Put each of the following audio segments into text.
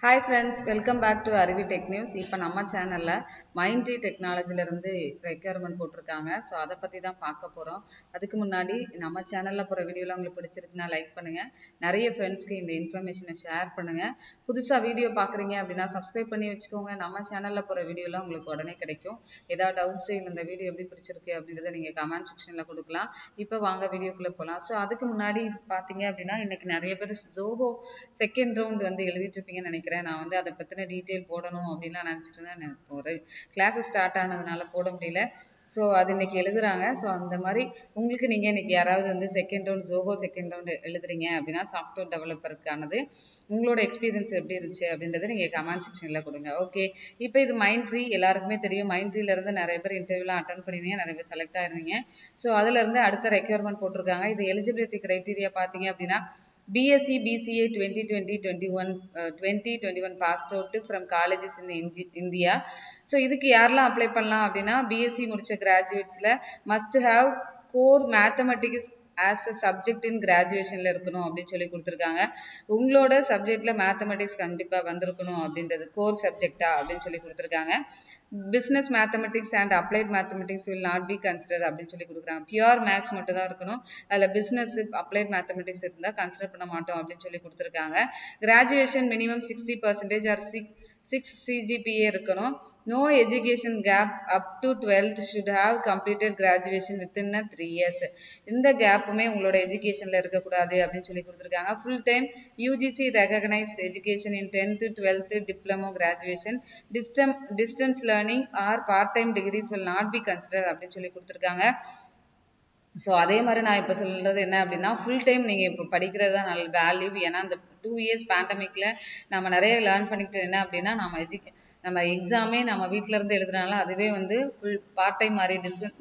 Hi friends, welcome back to Aruvi Tech News. இப்போ நம்ம சேனல்ல Mindtree டெக்னாலஜில இருந்து ரெக்யர்மெண்ட் போட்டிருக்காங்க. ஸோ அதை பத்தி தான் பார்க்க போறோம். அதுக்கு முன்னாடி நம்ம சேனல்ல போற வீடியோலாம் உங்களுக்கு பிடிச்சிருக்குன்னா லைக் பண்ணுங்க. நிறைய ஃப்ரெண்ட்ஸ்க்கு இந்த இன்ஃபர்மேஷனை ஷேர் பண்ணுங்க. புதுசா வீடியோ பார்க்குறீங்க அப்படின்னா சப்ஸ்கிரைப் பண்ணி வச்சுக்கோங்க. நம்ம சேனல்ல போற வீடியோலாம் உங்களுக்கு உடனே கிடைக்கும். ஏதாவது டவுட்ஸ் இந்த வீடியோ எப்படி பிடிச்சிருக்கு அப்படின்றத நீங்க கமெண்ட் செக்ஷன்ல கொடுக்கலாம். இப்போ வாங்க வீடியோக்குள்ள போகலாம். ஸோ அதுக்கு முன்னாடி பார்த்தீங்க அப்படின்னா இன்னைக்கு நிறைய பேர் ZOHO செகண்ட் ரவுண்ட் வந்து எழுதிட்டு இருப்பீங்கன்னு நினைக்கிறேன். நான் வந்து அதை பத்தின டீட்டெயில் போடணும் அப்படின்லாம் நினைச்சிட்டு இருந்தேன். ஒரு கிளாஸ் ஸ்டார்ட் ஆனதுனால போட முடியல. ஸோ அது இன்னைக்கு எழுதுறாங்க. ஸோ அந்த மாதிரி உங்களுக்கு நீங்க இன்னைக்கு யாராவது வந்து second round ZOHO second round எழுதுறீங்க அப்படின்னா சாஃப்ட்வேர் டெவலப்பருக்கானது உங்களோட எக்ஸ்பீரியன்ஸ் எப்படி இருந்துச்சு அப்படின்றத நீங்க கமெண்ட் செக்ஷன்ல கொடுங்க. ஓகே, இப்போ இது Mindtree எல்லாருக்குமே தெரியும். Mindtreeல இருந்து நிறைய பேர் இன்டர்வியூலாம் அட்டன் பண்ணிருந்தீங்க, நிறைய பேர் செலக்ட் ஆயிருந்தீங்க. ஸோ அதுல இருந்து அடுத்த ரெக்யர்மெண்ட் போட்டிருக்காங்க. இது எலிஜிபிலிட்டி கிரைட்டீரியா பார்த்தீங்க அப்படின்னா B.Sc BCA 2021 passed out from colleges in India. So இதுக்கு யாரெல்லாம் அப்ளை பண்ணலாம் அப்படின்னா B.Sc முடிச்ச கிராஜுவேட்ஸ்ல must have core mathematics as a subject in கிராஜுவேஷன்ல இருக்கணும் அப்படின்னு சொல்லி கொடுத்துருக்காங்க. உங்களோட சப்ஜெக்ட்ல மேத்தமெட்டிக்ஸ் கண்டிப்பா வந்திருக்கணும் அப்படின்றது கோர் சப்ஜெக்டா அப்படின்னு சொல்லி கொடுத்துருக்காங்க. Business mathematics and applied mathematics will not be consider அப்படின்னு சொல்லி கொடுக்குறாங்க. பியூர் மேக்ஸ் மட்டும் தான் இருக்கணும். அதில் பிஸ்னஸ் அப்ளைட் மேத்தமெட்டிக்ஸ் இருந்தால் கன்சிடர் பண்ண மாட்டோம் அப்படின்னு சொல்லி கொடுத்துருக்காங்க. கிராஜுவேஷன் மினிமம் 60% ஆர் 6 CGPA இருக்கணும். No education gap up to 12th should have completed graduation within 3 years. இந்த கேப்புமே உங்களோட எஜுகேஷன்ல இருக்கக்கூடாது அப்படின்னு சொல்லி கொடுத்துருக்காங்க. Full time UGC recognized education in 10th 12th diploma graduation, distance learning or part time degrees will not be considered அப்படின்னு சொல்லி கொடுத்துருக்காங்க. So அதே மாதிரி நான் இப்போ சொல்றது என்ன அப்படின்னா ஃபுல் டைம் நீங்கள் இப்போ படிக்கிறது தான் நல்ல வேல்யூ. ஏன்னா இந்த 2 years பேண்டமிக்ல நம்ம நிறைய லேர்ன் பண்ணிக்கிட்டு என்ன அப்படின்னா நம்ம எக்ஸாமே நம்ம வீட்டில இருந்து எழுதுனால அதுவே வந்து ஃபுல் பார்ட் டைம் மாதிரி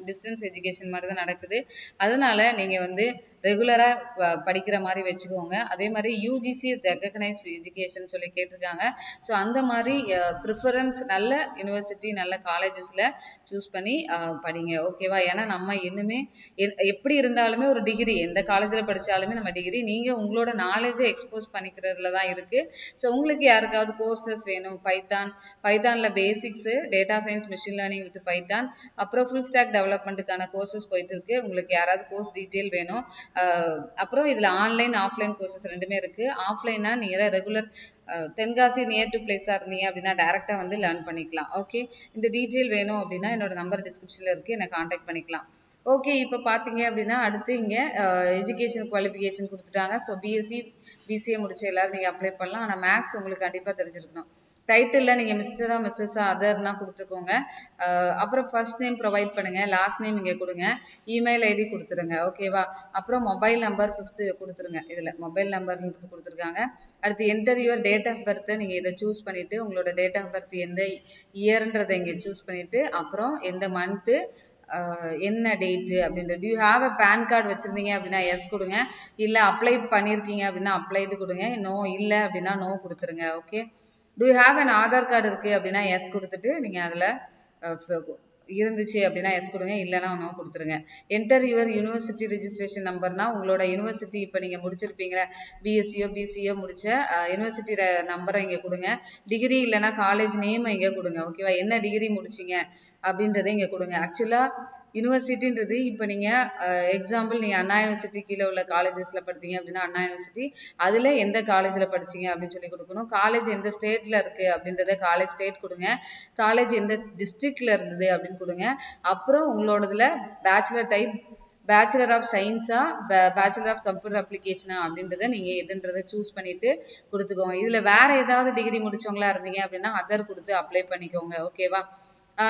டிஸ்டன்ஸ் எஜுகேஷன் மாதிரி தான் நடக்குது. அதனால நீங்கள் வந்து ரெகுலராக படிக்கிற மாதிரி வச்சுக்கோங்க. அதே மாதிரி UGC ரெகக்னைஸ்ட் எஜுகேஷன் சொல்லி கேட்டிருக்காங்க. ஸோ அந்த மாதிரி ப்ரிஃபரன்ஸ் நல்ல யூனிவர்சிட்டி நல்ல காலேஜஸில் சூஸ் பண்ணி படிங்க. ஓகேவா? ஏன்னா நம்ம இன்னுமே எப்படி இருந்தாலுமே ஒரு டிகிரி எந்த காலேஜில் படித்தாலுமே நம்ம டிகிரி நீங்கள் உங்களோட நாலேஜை எக்ஸ்போஸ் பண்ணிக்கிறதுல தான் இருக்குது. ஸோ உங்களுக்கு யாருக்காவது கோர்சஸ் வேணும், பைத்தானில் basics, data science, machine learning with python, அப்புறம் ஃபுல் ஸ்டாக் டெவலப்மெண்ட்டுக்கான கோர்சஸ் போயிட்டு இருக்கு. உங்களுக்கு யாராவது கோர்ஸ் டீட்டெயில் வேணும். அப்புறம் இதில் ஆன்லைன் ஆஃப்லைன் கோர்சஸ் ரெண்டுமே இருக்குது. ஆஃப்லைனா நீங்கள் ரெகுலர் தென்காசி நியர் டு பிளேஸாக இருந்தீங்க அப்படின்னா டேரெக்டாக வந்து லேர்ன் பண்ணிக்கலாம். ஓகே, இந்த டீட்டெயில் வேணும் அப்படின்னா என்னோட நம்பர் டிஸ்கிரிப்ஷனில் இருக்குது, என்னை காண்டாக்ட் பண்ணிக்கலாம். ஓகே, இப்போ பார்த்தீங்க அப்படின்னா அடுத்து இங்கே எஜுகேஷன் குவாலிஃபிகேஷன் கொடுத்துட்டாங்க. ஸோ B.Sc BCA முடிச்ச எல்லாரும் நீங்கள் அப்ளை பண்ணலாம். ஆனால் மேக்ஸ் உங்களுக்கு கண்டிப்பாக தெரிஞ்சிருக்கணும். டைட்டிலில் நீங்கள் மிஸ்டரா மிஸ்ஸஸா அதர்னா கொடுத்துக்கோங்க. அப்புறம் ஃபர்ஸ்ட் நேம் ப்ரொவைட் பண்ணுங்கள், லாஸ்ட் நேம் இங்கே கொடுங்க, இமெயில் ஐடி கொடுத்துருங்க. ஓகேவா? அப்புறம் மொபைல் நம்பர் 5th கொடுத்துருங்க. இதில் மொபைல் நம்பர்னு கொடுத்துருக்காங்க. அடுத்து என்டர் யுவர் டேட் ஆஃப் பர்த்தை நீங்கள் இதை சூஸ் பண்ணிவிட்டு உங்களோட டேட் ஆஃப் பர்த் எந்த இயர்ன்றதை இங்கே சூஸ் பண்ணிவிட்டு அப்புறம் எந்த மந்த்து என்ன டேட்டு அப்படின்றது. You have a PAN card வச்சுருந்தீங்க அப்படின்னா எஸ் கொடுங்க. இல்லை அப்ளை பண்ணியிருக்கீங்க அப்படின்னா அப்ளைடு கொடுங்க. நோ இல்லை அப்படின்னா நோ கொடுத்துருங்க. Okay, to you have an Aadhaar card இருக்குது அப்படின்னா எஸ் கொடுத்துட்டு நீங்கள் அதில் இருந்துச்சு அப்படின்னா எஸ் கொடுங்க, இல்லைன்னா நோ கொடுத்துருங்க. என்டர் யுவர் யூனிவர்சிட்டி ரிஜிஸ்ட்ரேஷன் நம்பர்னா உங்களோட யூனிவர்சிட்டி இப்போ நீங்கள் முடிச்சிருப்பீங்க B.Sc BCA முடிச்ச யூனிவர்சிட்டி நம்பரை இங்கே கொடுங்க. டிகிரி இல்லைன்னா காலேஜ் நேம் இங்கே கொடுங்க. ஓகேவா? என்ன டிகிரி முடிச்சிங்க அப்படின்றத இங்கே கொடுங்க. ஆக்சுவலாக யூனிவர்சிட்டின்றது இப்போ நீங்கள் எக்ஸாம்பிள் நீங்கள் அண்ணா யூனிவர்சிட்டி கீழே உள்ள காலேஜஸில் படித்தீங்க அப்படின்னா அண்ணா யூனிவர்சிட்டி அதில் எந்த காலேஜில் படிச்சீங்க அப்படின்னு சொல்லி கொடுக்கணும். காலேஜ் எந்த ஸ்டேட்டில் இருக்குது அப்படின்றத காலேஜ் ஸ்டேட் கொடுங்க. காலேஜ் எந்த டிஸ்ட்ரிக்டில் இருந்தது அப்படின்னு கொடுங்க. அப்புறம் உங்களோடதுல பேச்சுலர் டைப் பேச்சுலர் ஆஃப் சயின்ஸா பேச்சுலர் ஆஃப் கம்ப்யூட்டர் அப்ளிகேஷனா அப்படின்றத நீங்கள் எதுன்றதை சூஸ் பண்ணிட்டு கொடுத்துக்கோங்க. இதில் வேற ஏதாவது டிகிரி முடிச்சவங்களா இருந்தீங்க அப்படின்னா அதர் கொடுத்து அப்ளை பண்ணிக்கோங்க. ஓகேவா?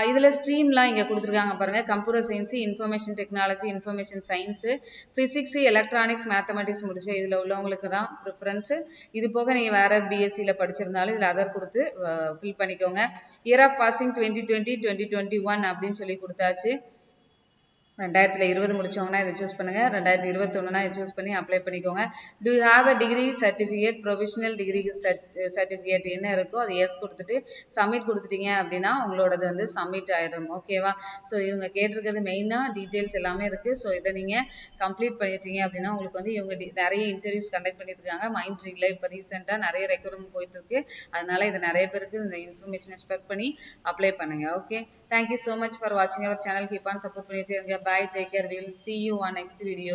இதில் ஸ்ட்ரீம்லாம் இங்கே கொடுத்துருக்காங்க பாருங்கள். Computer science, information technology, information science, physics, electronics, mathematics முடிச்சு இதில் உள்ளவங்களுக்கு தான் ப்ரிஃபரன்ஸு. இது போக நீங்கள் வேறு B.Sc படிச்சிருந்தாலும் இதில் அதர் கொடுத்து ஃபில் பண்ணிக்கோங்க. இயர் ஆஃப் பாசிங் 2020 2021 அப்படின்னு சொல்லி கொடுத்தாச்சு. 2020 முடிச்சவங்கன்னா இதை சூஸ் பண்ணுங்க. 2021னா இதை சூஸ் பண்ணி அப்ளை பண்ணிக்கோங்க. Do you have a degree certificate, provisional degree certificate என்ன இருக்கோ அது எஸ் கொடுத்துட்டு சப்மிட் கொடுத்துட்டீங்க அப்படின்னா உங்களோடது வந்து சப்மிட் ஆயிடும். ஓகேவா? ஸோ இவங்க கேட்டிருக்கிறது மெயினாக டீட்டெயில்ஸ் எல்லாமே இருக்கு. ஸோ இதை நீங்க கம்ப்ளீட் பண்ணிட்டீங்க அப்படின்னா உங்களுக்கு வந்து இவங்க நிறைய இன்டர்வியூஸ் கண்டக்ட் பண்ணிட்டு இருக்காங்க. மைண்ட்ரீல இப்போ ரீசெண்டாக நிறைய ரெக்ரூட்மெண்ட் போயிட்டு இருக்கு. அதனால இது நிறைய பேருக்கு இந்த இன்ஃபர்மேஷனை ஸ்ப்ரெட் பண்ணி அப்ளை பண்ணுங்க. Okay, thank you so much for watching our channel. Keep on support பண்ணிட்டே இருங்க. Bye, take care. We will see you on next video.